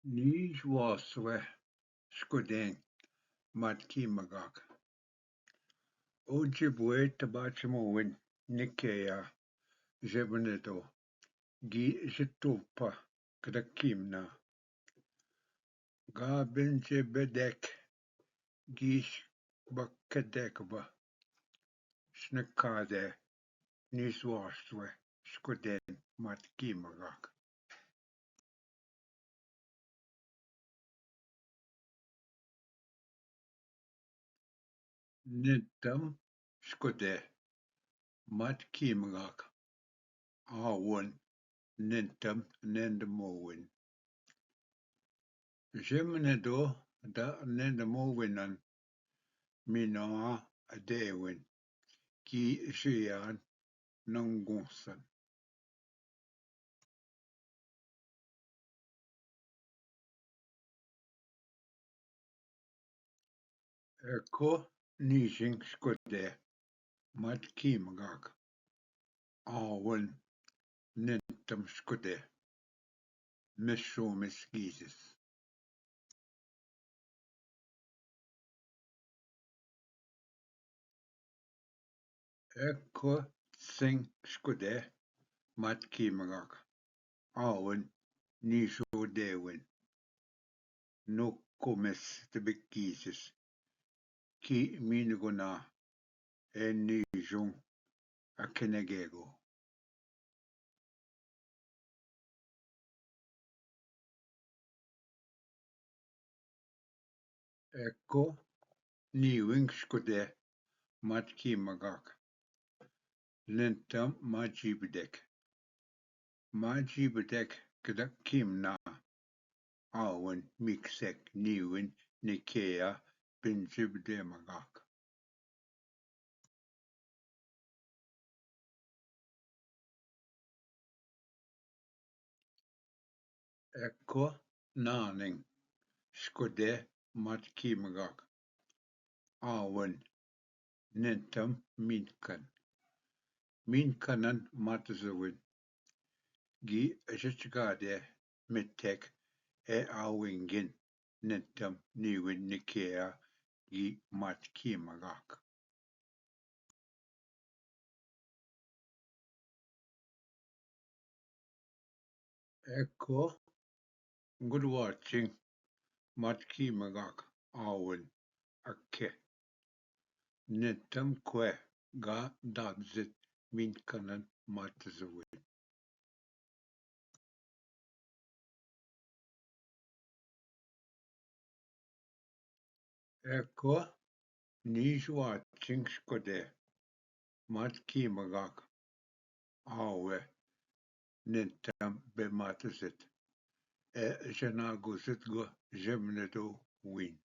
Níl mhásla scudéin mat címaigh ó dtí tabacht móin Nicéa Zebrado gí Zitopa gada címna. Ga Benjebedek gís Bakadekba Snakade níos mhásla scudéin mat címaigh. Nintam scudé mat címaigh áhain nintam nendamóin. Zebrado da nendamóinan míná a déhain gí Zíán nangúsan. Co níosing scudé mat címaigh áhain nintam scudé misrómis gízis. Co sing scudé mat címaigh áhain níosó déhain nó cumas de big gízis cí mína níosún a cinegéigeó. Co níomhaing scudé mat címaigh nintam Majibedek gada címna áhain mixec níomhain Nicéa Benjebedemagach. Co náning scudé mat címaigh áhain nintam Míncan. Míncanan mat zuhain gí Zitgade mitek áhaingin nintam níomhain Nicéa gí mat címaigh. Co gudmhairting mat címaigh áhain aice nintam cuath ga dabhsid míncanan mat zuhain. Co níos mháirtín scudé mat címaigh áhain nintam be matasit. Zanagadh go Zebrado Win.